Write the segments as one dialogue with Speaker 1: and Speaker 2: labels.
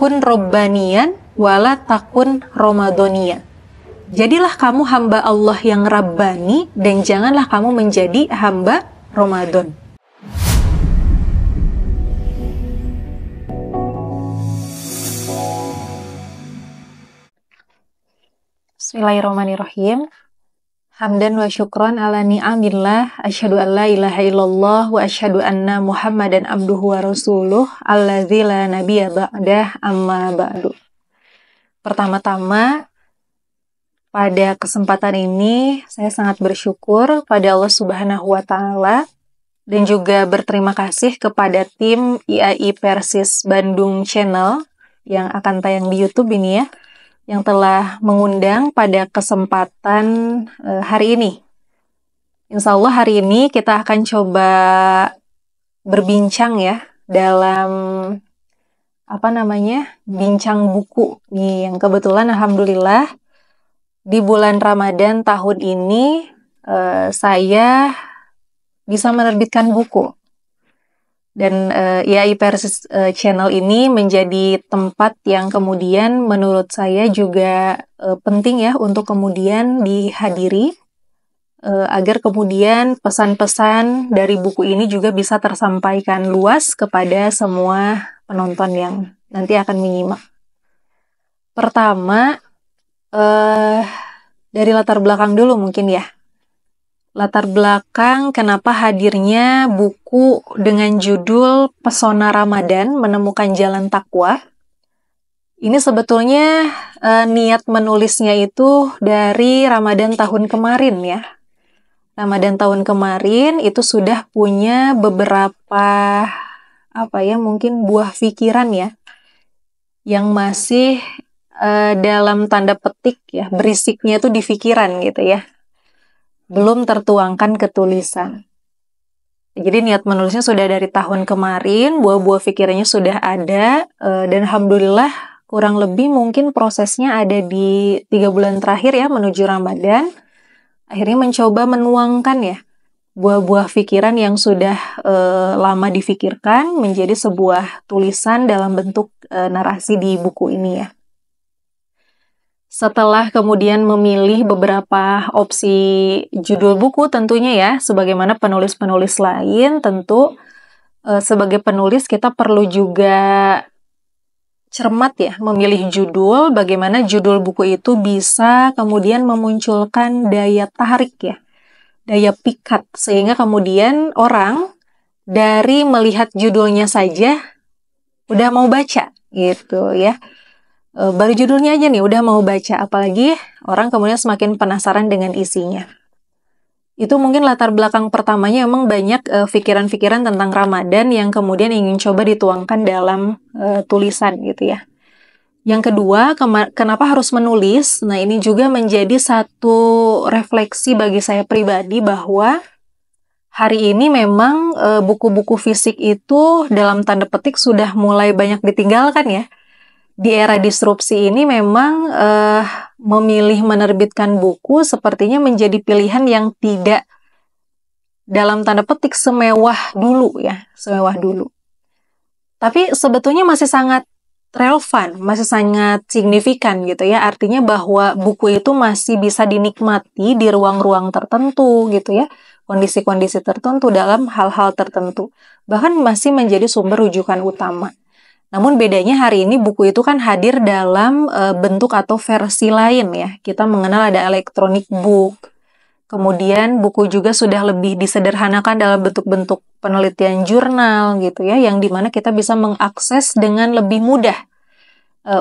Speaker 1: kun robbaniyan wala takun romadoniyan. Jadilah kamu hamba Allah yang Rabbani dan janganlah kamu menjadi hamba Ramadan. Bismillahirrahmanirrahim. Hamdan wa syukran ala ni'amillah, asyhadu an la ilaha illallah wa asyhadu anna Muhammadan abduhu wa rasuluh alladzi la nabiyya ba'dah, amma ba'du. Pertama-tama, pada kesempatan ini saya sangat bersyukur pada Allah Subhanahu wa taala dan juga berterima kasih kepada tim IAI Persis Bandung Channel yang akan tayang di YouTube ini ya, yang telah mengundang pada kesempatan hari ini. Insya Allah hari ini kita akan coba berbincang ya dalam bincang buku nih, yang kebetulan alhamdulillah di bulan Ramadan tahun ini saya bisa menerbitkan buku. Dan IAI Persis Channel ini menjadi tempat yang kemudian menurut saya juga penting ya untuk kemudian dihadiri agar kemudian pesan-pesan dari buku ini juga bisa tersampaikan luas kepada semua penonton yang nanti akan menyimak. Pertama, dari latar belakang dulu mungkin ya. Latar belakang kenapa hadirnya buku dengan judul Pesona Ramadan Menemukan Jalan Takwa. Ini sebetulnya niat menulisnya itu dari Ramadan tahun kemarin ya. Ramadan tahun kemarin itu sudah punya beberapa mungkin buah pikiran ya, yang masih dalam tanda petik ya, berisiknya itu di pikiran gitu ya. Belum tertuangkan ke tulisan. Jadi niat menulisnya sudah dari tahun kemarin, buah-buah pikirannya sudah ada, dan alhamdulillah kurang lebih mungkin prosesnya ada di 3 bulan terakhir ya menuju Ramadan. Akhirnya mencoba menuangkan ya buah-buah pikiran yang sudah lama difikirkan menjadi sebuah tulisan dalam bentuk narasi di buku ini ya. Setelah kemudian memilih beberapa opsi judul buku tentunya ya, sebagaimana penulis-penulis lain, tentu sebagai penulis kita perlu juga cermat ya, memilih judul, bagaimana judul buku itu bisa kemudian memunculkan daya tarik ya, daya pikat, sehingga kemudian orang dari melihat judulnya saja udah mau baca gitu ya. Baru judulnya aja nih udah mau baca, apalagi orang kemudian semakin penasaran dengan isinya. Itu mungkin latar belakang pertamanya, emang banyak pikiran-pikiran tentang Ramadan yang kemudian ingin coba dituangkan dalam tulisan gitu ya. Yang kedua, kenapa harus menulis? Nah, ini juga menjadi satu refleksi bagi saya pribadi bahwa hari ini memang buku-buku fisik itu dalam tanda petik sudah mulai banyak ditinggalkan ya. Di era disrupsi ini memang memilih menerbitkan buku sepertinya menjadi pilihan yang tidak dalam tanda petik semewah dulu ya, semewah dulu. Tapi sebetulnya masih sangat relevan, masih sangat signifikan gitu ya. Artinya bahwa buku itu masih bisa dinikmati di ruang-ruang tertentu gitu ya, kondisi-kondisi tertentu dalam hal-hal tertentu. Bahkan masih menjadi sumber rujukan utama. Namun bedanya hari ini buku itu kan hadir dalam bentuk atau versi lain ya. Kita mengenal ada electronic book. Kemudian buku juga sudah lebih disederhanakan dalam bentuk-bentuk penelitian jurnal gitu ya, yang dimana kita bisa mengakses dengan lebih mudah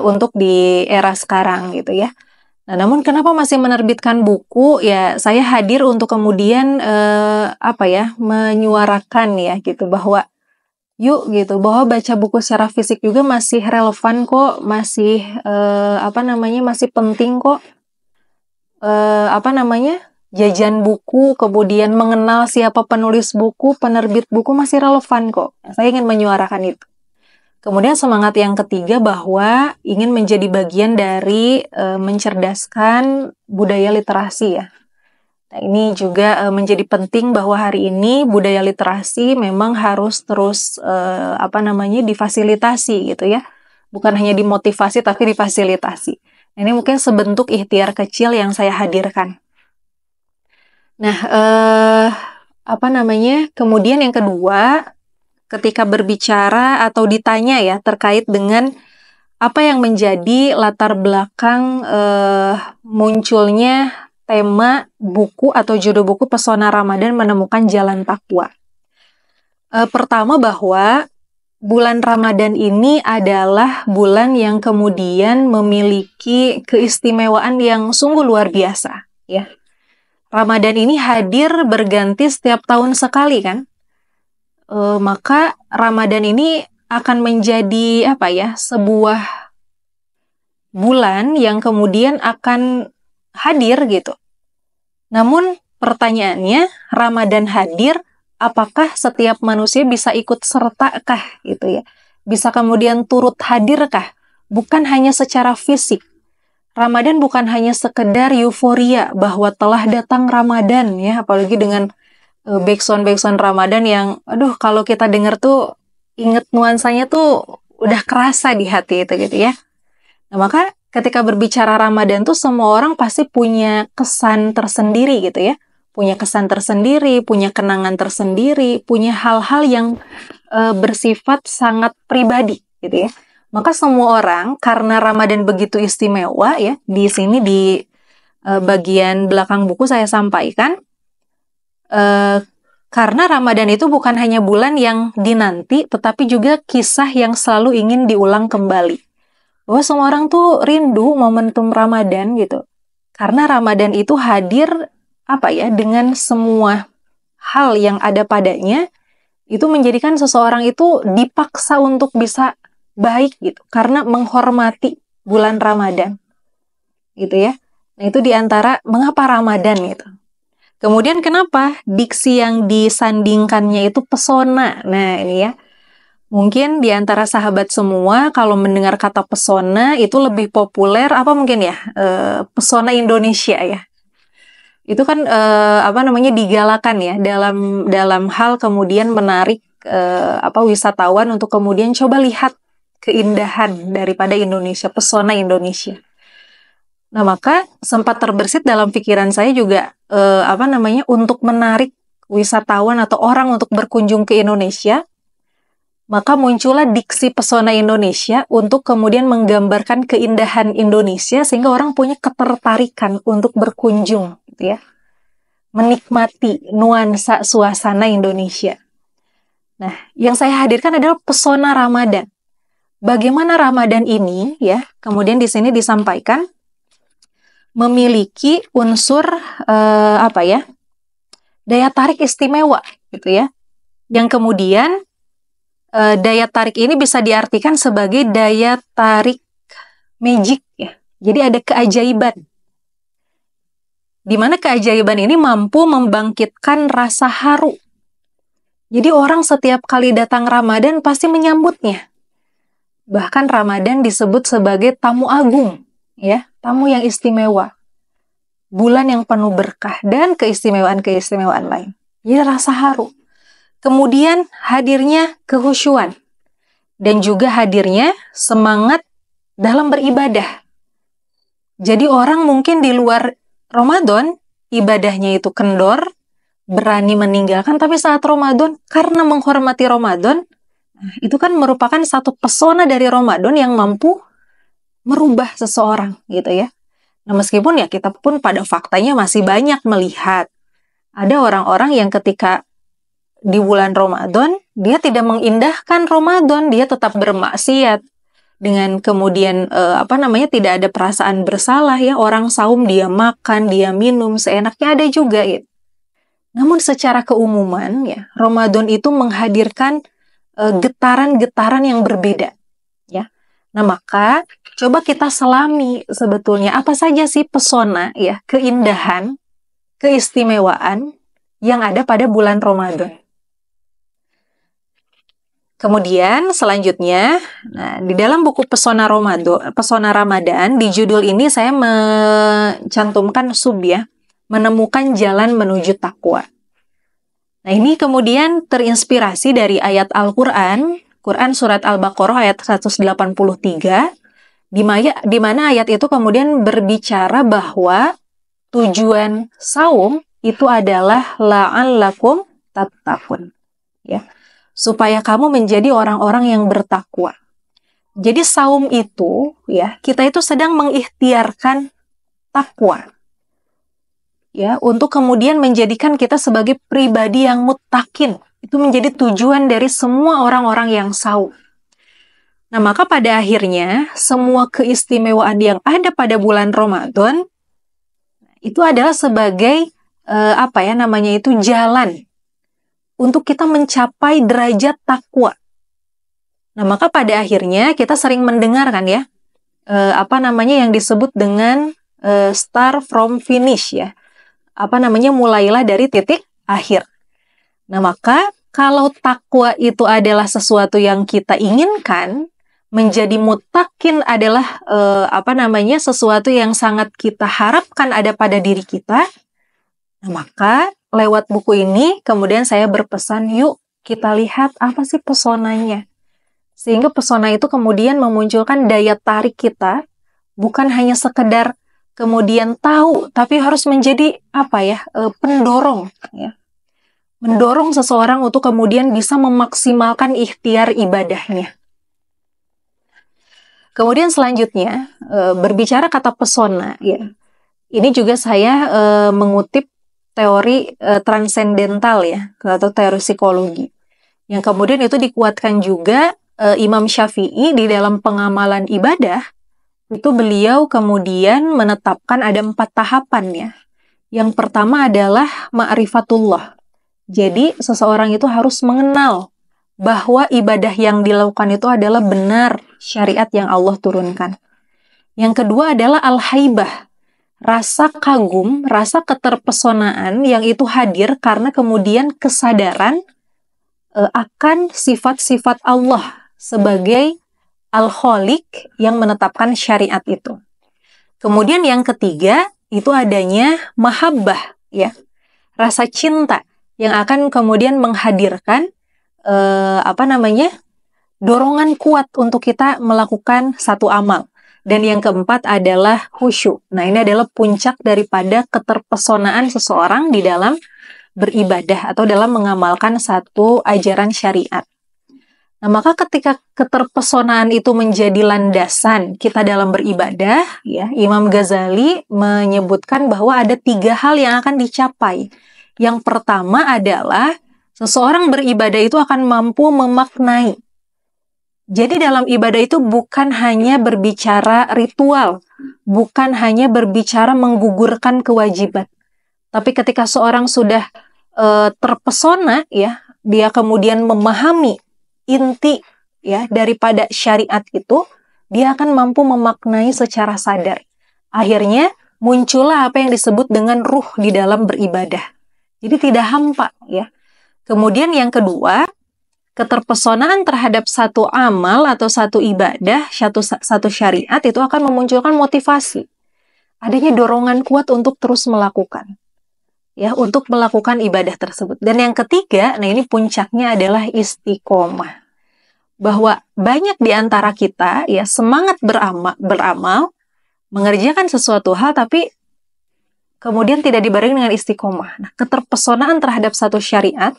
Speaker 1: untuk di era sekarang gitu ya. Nah, namun kenapa masih menerbitkan buku? Ya, saya hadir untuk kemudian menyuarakan ya gitu bahwa bahwa baca buku secara fisik juga masih relevan kok, masih masih penting kok. Jajan buku, kemudian mengenal siapa penulis buku, penerbit buku masih relevan kok. Saya ingin menyuarakan itu. Kemudian semangat yang ketiga bahwa ingin menjadi bagian dari mencerdaskan budaya literasi ya. Nah, ini juga menjadi penting bahwa hari ini budaya literasi memang harus terus difasilitasi gitu ya. bukan hanya dimotivasi tapi difasilitasi. Ini mungkin sebentuk ikhtiar kecil yang saya hadirkan. Nah, kemudian yang kedua, ketika berbicara atau ditanya ya terkait dengan apa yang menjadi latar belakang munculnya tema buku atau judul buku Pesona Ramadan Menemukan Jalan Takwa. Pertama, bahwa bulan Ramadan ini adalah bulan yang kemudian memiliki keistimewaan yang sungguh luar biasa, ya. Ramadan ini hadir berganti setiap tahun sekali, kan? Maka Ramadan ini akan menjadi sebuah bulan yang kemudian akan hadir gitu. Namun pertanyaannya, Ramadan hadir, apakah setiap manusia bisa ikut sertakah gitu ya? Bisa kemudian turut hadirkah? Bukan hanya secara fisik. Ramadan bukan hanya sekedar euforia bahwa telah datang Ramadan ya, apalagi dengan backsound Ramadan yang kalau kita dengar tuh inget nuansanya tuh udah kerasa di hati itu gitu ya. Nah, maka ketika berbicara Ramadan tuh semua orang pasti punya kesan tersendiri gitu ya. Punya kesan tersendiri, punya kenangan tersendiri, punya hal-hal yang bersifat sangat pribadi gitu ya. Maka semua orang, karena Ramadan begitu istimewa ya, di sini di bagian belakang buku saya sampaikan, karena Ramadan itu bukan hanya bulan yang dinanti, tetapi juga kisah yang selalu ingin diulang kembali. Bahwa semua orang tuh rindu momentum Ramadan gitu. Karena Ramadan itu hadir dengan semua hal yang ada padanya, itu menjadikan seseorang itu dipaksa untuk bisa baik gitu, karena menghormati bulan Ramadan gitu ya. Nah, itu diantara mengapa Ramadan gitu. Kemudian kenapa diksi yang disandingkannya itu pesona. Nah ini ya, mungkin diantara sahabat semua kalau mendengar kata pesona itu lebih populer pesona Indonesia ya. Itu kan digalakan ya dalam hal kemudian menarik wisatawan untuk kemudian coba lihat keindahan daripada Indonesia, pesona Indonesia. Nah, maka sempat terbersit dalam pikiran saya juga untuk menarik wisatawan atau orang untuk berkunjung ke Indonesia. Maka muncullah diksi pesona Indonesia untuk kemudian menggambarkan keindahan Indonesia sehingga orang punya ketertarikan untuk berkunjung gitu ya. Menikmati nuansa suasana Indonesia. Nah, yang saya hadirkan adalah pesona Ramadan. Bagaimana Ramadan ini ya, kemudian di sini disampaikan memiliki unsur daya tarik istimewa gitu ya. Yang kemudian daya tarik ini bisa diartikan sebagai daya tarik magic ya. Jadi ada keajaiban. Di mana keajaiban ini mampu membangkitkan rasa haru. Jadi orang setiap kali datang Ramadan pasti menyambutnya. Bahkan Ramadan disebut sebagai tamu agung, ya, tamu yang istimewa. Bulan yang penuh berkah dan keistimewaan-keistimewaan lain. Jadi rasa haru. Kemudian hadirnya kehusyuan dan juga hadirnya semangat dalam beribadah. Jadi orang mungkin di luar Ramadan ibadahnya itu kendor, berani meninggalkan, tapi saat Ramadan karena menghormati Ramadan, itu kan merupakan satu pesona dari Ramadan yang mampu merubah seseorang gitu ya. Nah, meskipun ya kita pun pada faktanya masih banyak melihat ada orang-orang yang ketika di bulan Ramadan, dia tidak mengindahkan Ramadan, dia tetap bermaksiat. Dengan kemudian tidak ada perasaan bersalah ya, orang saum dia makan, dia minum seenaknya, ada juga gitu. Namun secara keumuman ya, Ramadan itu menghadirkan getaran-getaran yang berbeda ya. Nah, maka coba kita selami sebetulnya apa saja sih pesona ya, keindahan, keistimewaan yang ada pada bulan Ramadan. Kemudian selanjutnya, di dalam buku Pesona Ramadan, di judul ini saya mencantumkan menemukan jalan menuju takwa. Nah, ini kemudian terinspirasi dari ayat Al-Quran Quran surat Al-Baqarah ayat 183, di mana ayat itu kemudian berbicara bahwa tujuan saum itu adalah la'allakum tattaqun, ya, supaya kamu menjadi orang-orang yang bertakwa. Jadi saum itu, ya, kita itu sedang mengikhtiarkan takwa, ya, untuk kemudian menjadikan kita sebagai pribadi yang muttaqin. Itu menjadi tujuan dari semua orang-orang yang saum. Nah, maka pada akhirnya semua keistimewaan yang ada pada bulan Ramadan itu adalah sebagai jalan untuk kita mencapai derajat takwa. Nah, maka pada akhirnya kita sering mendengar kan ya, yang disebut dengan start from finish ya. Mulailah dari titik akhir. Nah, maka kalau takwa itu adalah sesuatu yang kita inginkan, menjadi muttaqin adalah sesuatu yang sangat kita harapkan ada pada diri kita. Nah, maka lewat buku ini kemudian saya berpesan, yuk kita lihat apa sih pesonanya. Sehingga pesona itu kemudian memunculkan daya tarik kita, bukan hanya sekedar kemudian tahu, tapi harus menjadi pendorong ya. Mendorong seseorang untuk kemudian bisa memaksimalkan ikhtiar ibadahnya. Kemudian selanjutnya, berbicara kata pesona, ya. Ini juga saya mengutip teori transendental ya, atau teori psikologi. Yang kemudian itu dikuatkan juga Imam Syafi'i di dalam pengamalan ibadah, itu beliau kemudian menetapkan ada 4 tahapan ya. Yang pertama adalah ma'rifatullah. Jadi seseorang itu harus mengenal bahwa ibadah yang dilakukan itu adalah benar syariat yang Allah turunkan. Yang kedua adalah al-haibah, rasa kagum, rasa keterpesonaan yang itu hadir karena kemudian kesadaran akan sifat-sifat Allah sebagai al-khaliq yang menetapkan syariat itu. Kemudian yang ketiga itu adanya mahabbah ya, rasa cinta yang akan kemudian menghadirkan dorongan kuat untuk kita melakukan satu amal. Dan yang keempat adalah khusyuk. Nah, ini adalah puncak daripada keterpesonaan seseorang di dalam beribadah atau dalam mengamalkan satu ajaran syariat. Nah, maka ketika keterpesonaan itu menjadi landasan kita dalam beribadah, ya, Imam Ghazali menyebutkan bahwa ada 3 hal yang akan dicapai. Yang pertama adalah seseorang beribadah itu akan mampu memaknai. Jadi dalam ibadah itu bukan hanya berbicara ritual, bukan hanya berbicara menggugurkan kewajiban. Tapi ketika seorang sudah terpesona, ya, dia kemudian memahami inti ya daripada syariat itu, dia akan mampu memaknai secara sadar. Akhirnya muncullah apa yang disebut dengan ruh di dalam beribadah. Jadi tidak hampa ya. Kemudian yang kedua, keterpesonaan terhadap satu amal atau satu ibadah, satu syariat itu akan memunculkan motivasi. Adanya dorongan kuat untuk terus melakukan. Ya, untuk melakukan ibadah tersebut. Dan yang ketiga, nah ini puncaknya adalah istiqomah. Bahwa banyak di antara kita ya semangat beramal, mengerjakan sesuatu hal tapi kemudian tidak dibarengi dengan istiqomah. Nah, keterpesonaan terhadap satu syariat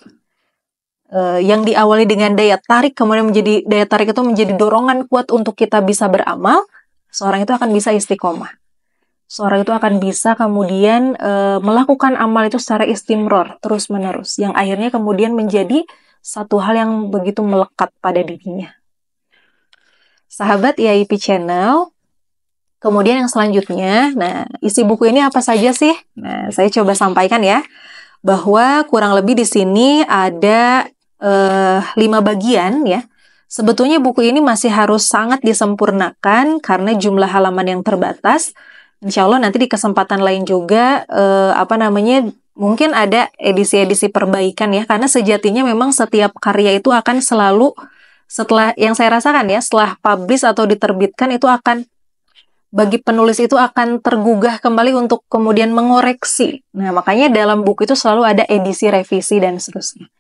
Speaker 1: yang diawali dengan daya tarik, kemudian menjadi daya tarik itu menjadi dorongan kuat untuk kita bisa beramal, seorang itu akan bisa istiqomah. Seorang itu akan bisa kemudian melakukan amal itu secara istimror, terus-menerus, yang akhirnya kemudian menjadi satu hal yang begitu melekat pada dirinya. Sahabat IAIP Channel, kemudian yang selanjutnya, nah isi buku ini apa saja sih? Nah, saya coba sampaikan ya, bahwa kurang lebih di sini ada 5 bagian ya. Sebetulnya buku ini masih harus sangat disempurnakan karena jumlah halaman yang terbatas. Insya Allah nanti di kesempatan lain juga mungkin ada edisi-edisi perbaikan ya, karena sejatinya memang setiap karya itu akan selalu, setelah yang saya rasakan ya, setelah publish atau diterbitkan itu akan, bagi penulis itu akan tergugah kembali untuk kemudian mengoreksi. Nah, makanya dalam buku itu selalu ada edisi revisi dan seterusnya.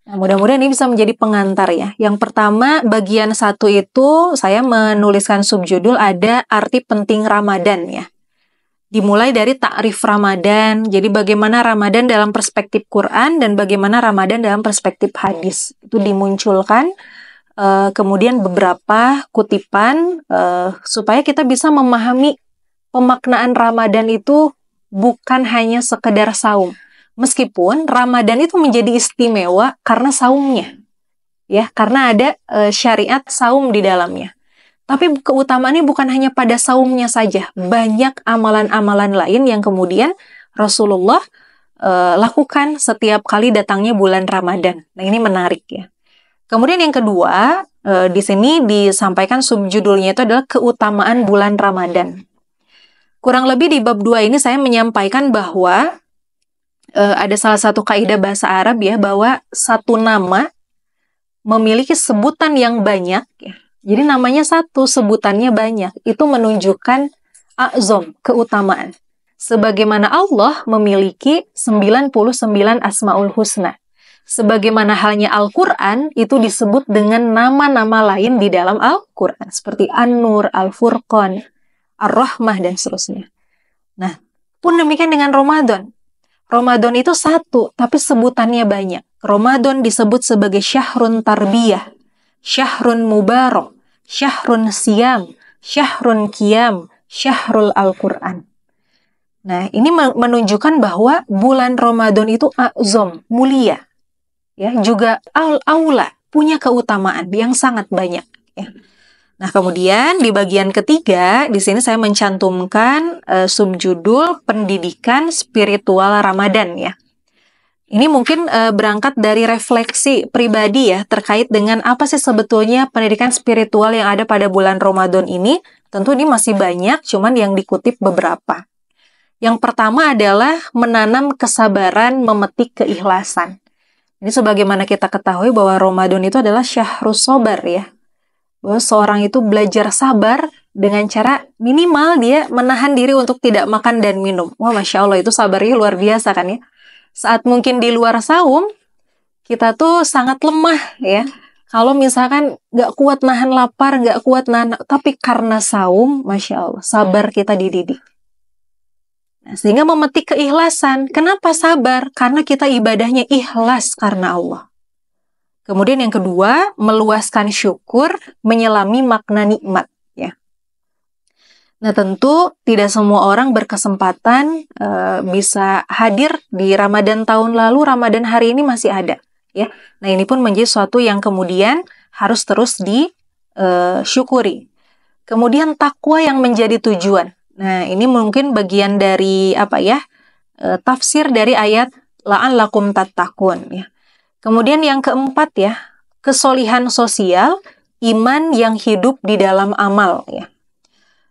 Speaker 1: Nah, mudah-mudahan ini bisa menjadi pengantar ya. Yang pertama, bagian 1 itu saya menuliskan subjudul ada arti penting Ramadan ya. Dimulai dari takrif Ramadan, jadi bagaimana Ramadan dalam perspektif Quran dan bagaimana Ramadan dalam perspektif hadis. Itu dimunculkan, kemudian beberapa kutipan supaya kita bisa memahami pemaknaan Ramadan itu bukan hanya sekedar saum. Meskipun Ramadan itu menjadi istimewa karena saumnya, ya, karena ada syariat saum di dalamnya. Tapi keutamaannya bukan hanya pada saumnya saja, banyak amalan-amalan lain yang kemudian Rasulullah lakukan setiap kali datangnya bulan Ramadan. Nah, ini menarik ya. Kemudian yang kedua, di sini disampaikan subjudulnya itu adalah keutamaan bulan Ramadan. Kurang lebih di bab 2 ini saya menyampaikan bahwa ada salah satu kaidah bahasa Arab ya, bahwa satu nama memiliki sebutan yang banyak ya. Jadi namanya satu, sebutannya banyak. Itu menunjukkan a'zam, keutamaan. Sebagaimana Allah memiliki 99 asmaul husna. Sebagaimana halnya Al-Quran itu disebut dengan nama-nama lain di dalam Al-Quran. Seperti An-Nur, Al-Furqan, Ar-Rahmah, dan seterusnya. Nah, pun demikian dengan Ramadan. Ramadan itu satu, tapi sebutannya banyak. Ramadan disebut sebagai syahrun tarbiyah, syahrun mubarak, syahrun siyam, syahrun qiyam, syahrul Al-Quran. Nah, ini menunjukkan bahwa bulan Ramadan itu a'zam, mulia. Ya, juga al-aula, punya keutamaan yang sangat banyak. Ya. Nah, kemudian di bagian ketiga, di sini saya mencantumkan subjudul pendidikan spiritual Ramadan ya. Ini mungkin berangkat dari refleksi pribadi ya, terkait dengan apa sih sebetulnya pendidikan spiritual yang ada pada bulan Ramadan ini. Tentu ini masih banyak, cuman yang dikutip beberapa. Yang pertama adalah menanam kesabaran, memetik keikhlasan. Ini sebagaimana kita ketahui bahwa Ramadan itu adalah syahrus sabar ya. Bahwa seorang itu belajar sabar dengan cara minimal dia menahan diri untuk tidak makan dan minum. Wah, Masya Allah, itu sabarnya luar biasa kan ya. Saat mungkin di luar saum, kita tuh sangat lemah ya. Kalau misalkan nggak kuat nahan lapar, nggak kuat nahan, tapi karena saum, Masya Allah, sabar kita dididik. Nah, sehingga memetik keikhlasan. Kenapa sabar? Karena kita ibadahnya ikhlas karena Allah. Kemudian yang kedua, meluaskan syukur, menyelami makna nikmat. Ya. Nah, tentu tidak semua orang berkesempatan bisa hadir di Ramadan tahun lalu, Ramadan hari ini masih ada. Ya. Nah, ini pun menjadi suatu yang kemudian harus terus disyukuri. Kemudian takwa yang menjadi tujuan. Nah, ini mungkin bagian dari tafsir dari ayat la'allakum tattaqun ya. Kemudian yang keempat ya, kesolihan sosial, iman yang hidup di dalam amal ya.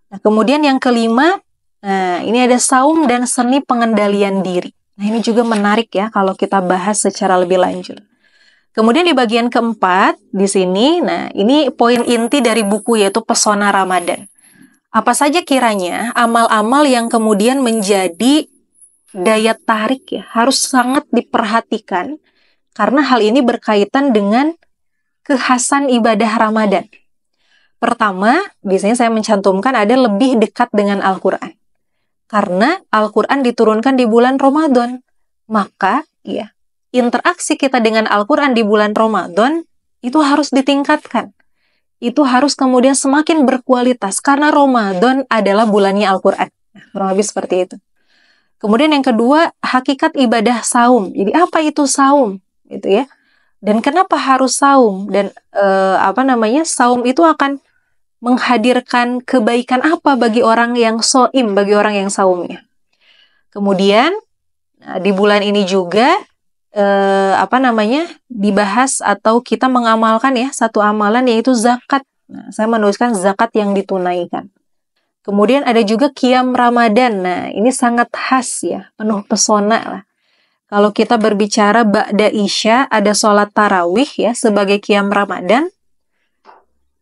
Speaker 1: Nah, kemudian yang kelima, ini ada saum dan seni pengendalian diri. Nah, ini juga menarik ya kalau kita bahas secara lebih lanjut. Kemudian di bagian keempat di sini, nah ini poin inti dari buku yaitu Pesona Ramadan. Apa saja kiranya amal-amal yang kemudian menjadi daya tarik ya, harus sangat diperhatikan. Karena hal ini berkaitan dengan kekhasan ibadah Ramadan. Pertama, biasanya saya mencantumkan ada lebih dekat dengan Al-Quran. Karena Al-Quran diturunkan di bulan Ramadan. Maka, ya, interaksi kita dengan Al-Quran di bulan Ramadan itu harus ditingkatkan. Itu harus kemudian semakin berkualitas. Karena Ramadan adalah bulannya Al-Quran. Nah, kurang lebih seperti itu. Kemudian yang kedua, hakikat ibadah saum. Jadi apa itu saum? Gitu ya. Dan kenapa harus saum? Dan saum itu akan menghadirkan kebaikan apa bagi orang yang shaim, bagi orang yang saumnya. Kemudian di bulan ini juga dibahas atau kita mengamalkan ya satu amalan yaitu zakat. Nah, saya menuliskan zakat yang ditunaikan. Kemudian ada juga qiyam Ramadan. Nah, ini sangat khas ya, penuh pesona lah. Kalau kita berbicara ba'da isya, ada sholat tarawih ya, sebagai qiyam Ramadan,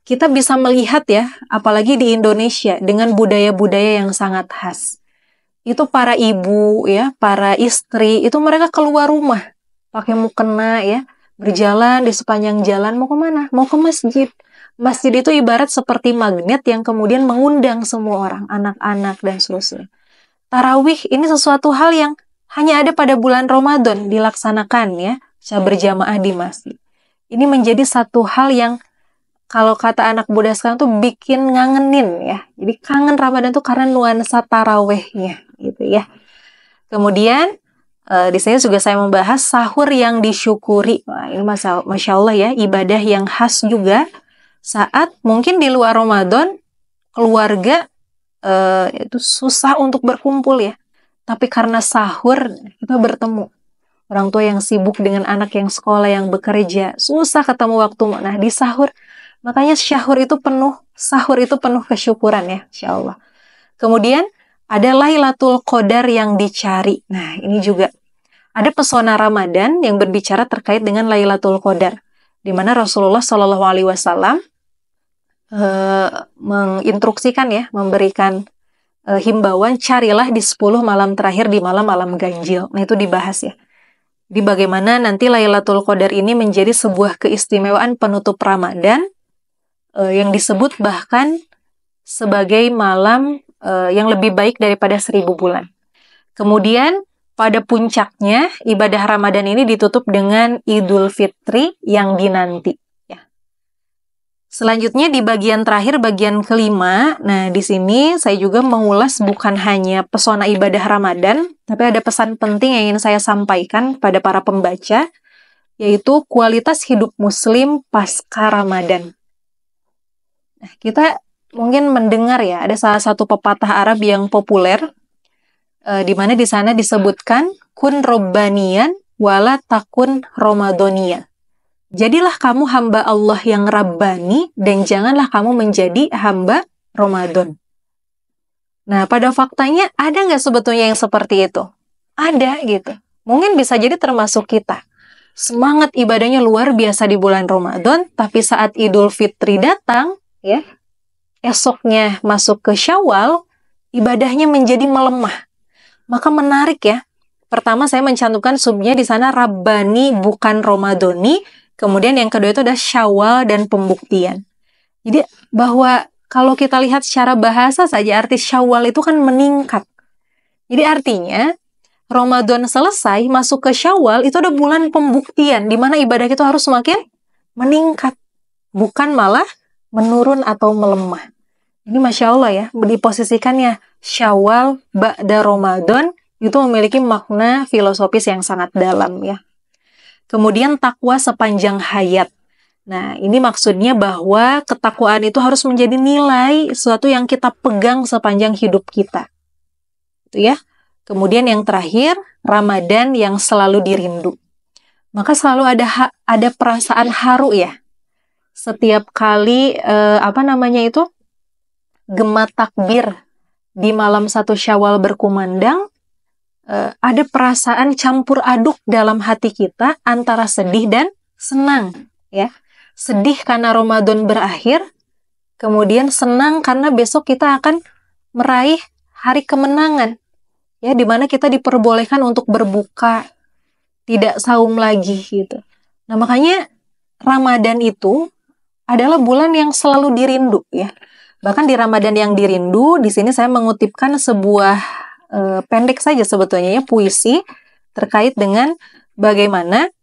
Speaker 1: kita bisa melihat ya, apalagi di Indonesia, dengan budaya-budaya yang sangat khas. Itu para ibu ya, para istri, itu mereka keluar rumah, pakai mukena ya, berjalan di sepanjang jalan, mau kemana? Mau ke masjid. Masjid itu ibarat seperti magnet yang kemudian mengundang semua orang, anak-anak dan seterusnya. Tarawih ini sesuatu hal yang hanya ada pada bulan Ramadan dilaksanakan ya, secara berjamaah di masjid. Ini menjadi satu hal yang kalau kata anak muda sekarang tuh bikin ngangenin ya. Jadi kangen Ramadan tuh karena nuansa tarawehnya gitu ya. Kemudian di sini juga saya membahas sahur yang disyukuri. Wah, ini Masya Allah ya, ibadah yang khas juga saat mungkin di luar Ramadan keluarga itu susah untuk berkumpul ya. Tapi karena sahur kita bertemu. Orang tua yang sibuk dengan anak yang sekolah, yang bekerja, susah ketemu waktu. Nah, di sahur, makanya sahur itu penuh kesyukuran ya, Insya Allah. Kemudian ada Lailatul Qadar yang dicari. Nah, ini juga ada pesona Ramadan yang berbicara terkait dengan Lailatul Qadar, di mana Rasulullah Shallallahu Alaihi Wasallam menginstruksikan ya, memberikan himbauan, carilah di 10 malam terakhir, di malam-malam ganjil. Nah, itu dibahas ya. Di bagaimana nanti Lailatul Qadar ini menjadi sebuah keistimewaan penutup Ramadan yang disebut bahkan sebagai malam yang lebih baik daripada 1000 bulan. Kemudian pada puncaknya ibadah Ramadan ini ditutup dengan Idul Fitri yang dinanti. Selanjutnya di bagian terakhir, bagian kelima, nah di sini saya juga mengulas bukan hanya pesona ibadah Ramadan, tapi ada pesan penting yang ingin saya sampaikan pada para pembaca, yaitu kualitas hidup Muslim pasca Ramadan. Nah, kita mungkin mendengar ya, ada salah satu pepatah Arab yang populer, di mana di sana disebutkan kun robbaniyan wala takun ramadoniyan. Jadilah kamu hamba Allah yang Rabbani dan janganlah kamu menjadi hamba Ramadan. Nah, pada faktanya ada nggak sebetulnya yang seperti itu? Ada gitu. Mungkin bisa jadi termasuk kita. Semangat ibadahnya luar biasa di bulan Ramadan, tapi saat Idul Fitri datang, ya, esoknya masuk ke Syawal, ibadahnya menjadi melemah. Maka menarik ya. Pertama saya mencantumkan subnya di sana Rabbani bukan Ramadhani. Kemudian yang kedua itu ada Syawal dan pembuktian. Jadi bahwa kalau kita lihat secara bahasa saja arti Syawal itu kan meningkat. Jadi artinya Ramadan selesai masuk ke Syawal itu ada bulan pembuktian di mana ibadah itu harus semakin meningkat, bukan malah menurun atau melemah. Ini Masya Allah ya, diposisikannya Syawal ba'da Ramadan itu memiliki makna filosofis yang sangat dalam ya. Kemudian takwa sepanjang hayat. Nah, ini maksudnya bahwa ketakwaan itu harus menjadi nilai, sesuatu yang kita pegang sepanjang hidup kita. Itu ya. Kemudian yang terakhir, Ramadan yang selalu dirindu. Maka selalu ada perasaan haru ya. Setiap kali gema takbir di malam 1 Syawal berkumandang, ada perasaan campur aduk dalam hati kita antara sedih dan senang ya. Sedih karena Ramadan berakhir, kemudian senang karena besok kita akan meraih hari kemenangan ya, di mana kita diperbolehkan untuk berbuka, tidak saum lagi gitu. Nah, makanya Ramadan itu adalah bulan yang selalu dirindu ya. Bahkan di Ramadan yang dirindu, di sini saya mengutipkan sebuah pendek saja sebetulnya ya, puisi terkait dengan bagaimana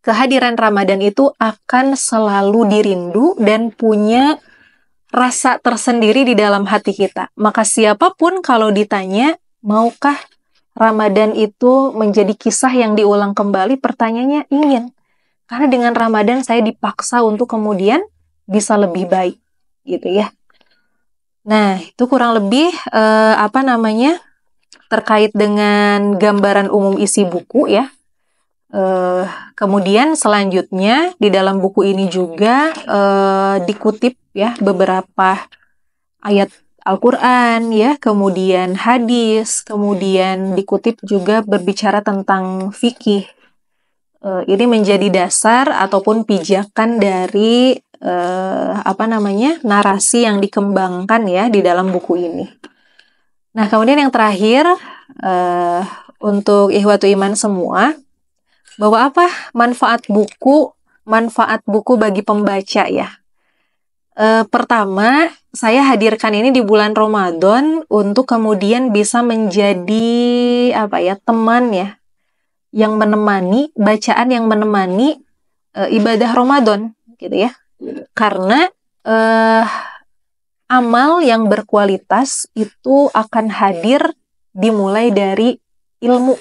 Speaker 1: kehadiran Ramadan itu akan selalu dirindu dan punya rasa tersendiri di dalam hati kita. Maka siapapun kalau ditanya, maukah Ramadan itu menjadi kisah yang diulang kembali? Pertanyaannya ingin. Karena dengan Ramadan saya dipaksa untuk kemudian bisa lebih baik gitu ya. Nah, itu kurang lebih terkait dengan gambaran umum isi buku ya. Kemudian selanjutnya di dalam buku ini juga dikutip ya beberapa ayat Al-Quran ya, kemudian hadis, kemudian dikutip juga berbicara tentang fikih. Ini menjadi dasar ataupun pijakan dari narasi yang dikembangkan ya di dalam buku ini. Nah, kemudian yang terakhir untuk ikhwatu iman semua, Bahwa apa? Manfaat buku bagi pembaca ya. Pertama, saya hadirkan ini di bulan Ramadan untuk kemudian bisa menjadi apa ya, teman ya, yang menemani, bacaan yang menemani ibadah Ramadan gitu ya. Karena amal yang berkualitas itu akan hadir dimulai dari ilmu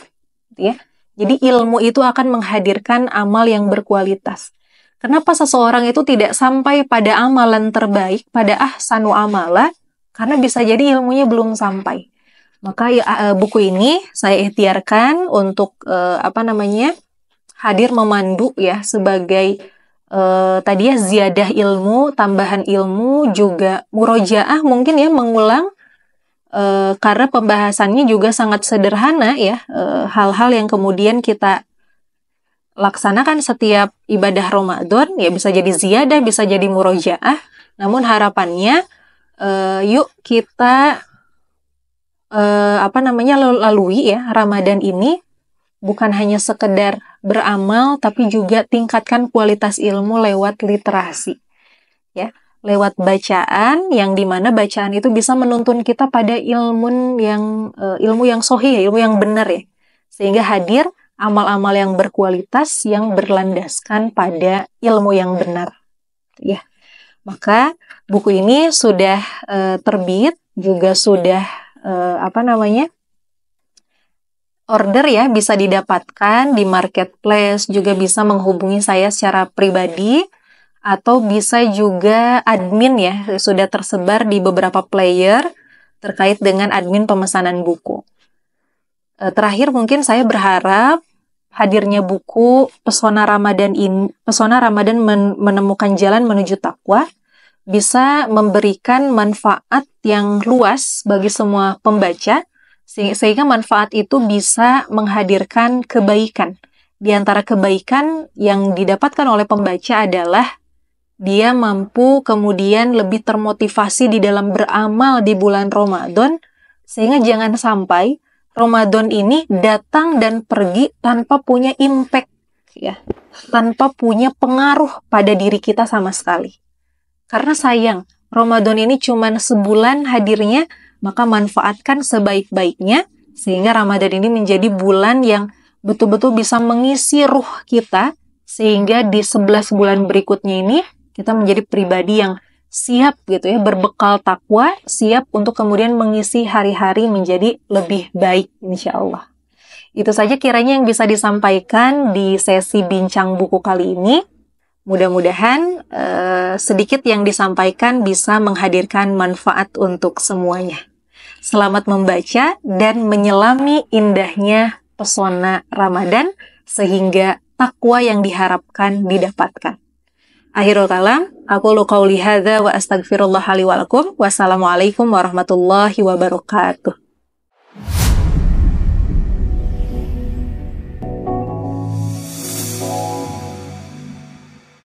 Speaker 1: gitu ya. Jadi ilmu itu akan menghadirkan amal yang berkualitas. Kenapa seseorang itu tidak sampai pada amalan terbaik, pada ahsanu amala? Karena bisa jadi ilmunya belum sampai. Maka buku ini saya ikhtiarkan untuk hadir memandu ya sebagai tadi ya ziyadah ilmu, tambahan ilmu, juga murojaah mungkin ya mengulang karena pembahasannya juga sangat sederhana ya, hal-hal yang kemudian kita laksanakan setiap ibadah Ramadan, ya bisa jadi ziyadah, bisa jadi murojaah. Namun harapannya, yuk kita lalui ya Ramadan ini bukan hanya sekedar beramal, tapi juga tingkatkan kualitas ilmu lewat literasi, ya, lewat bacaan yang dimana bacaan itu bisa menuntun kita pada ilmu yang sahih, ilmu yang benar ya, sehingga hadir amal-amal yang berkualitas yang berlandaskan pada ilmu yang benar ya. Maka buku ini sudah terbit, juga sudah order ya, bisa didapatkan di marketplace, juga bisa menghubungi saya secara pribadi, atau bisa juga admin ya, sudah tersebar di beberapa player terkait dengan admin pemesanan buku. Terakhir mungkin saya berharap hadirnya buku Pesona Ramadan menemukan jalan menuju takwa bisa memberikan manfaat yang luas bagi semua pembaca, sehingga manfaat itu bisa menghadirkan kebaikan. Di antara kebaikan yang didapatkan oleh pembaca adalah dia mampu kemudian lebih termotivasi di dalam beramal di bulan Ramadan, sehingga jangan sampai Ramadan ini datang dan pergi tanpa punya impact ya, tanpa punya pengaruh pada diri kita sama sekali. Karena sayang, Ramadan ini cuma sebulan hadirnya, maka manfaatkan sebaik-baiknya sehingga Ramadan ini menjadi bulan yang betul-betul bisa mengisi ruh kita, sehingga di 11 bulan berikutnya ini kita menjadi pribadi yang siap gitu ya, berbekal takwa, siap untuk kemudian mengisi hari-hari menjadi lebih baik insya Allah. Itu saja kiranya yang bisa disampaikan di sesi bincang buku kali ini. Mudah-mudahan sedikit yang disampaikan bisa menghadirkan manfaat untuk semuanya. Selamat membaca dan menyelami indahnya pesona Ramadan sehingga takwa yang diharapkan didapatkan. Akhirul kalam, aku qauli hadza wa astaghfirullah li wa lakum. Wassalamualaikum warahmatullahi wabarakatuh.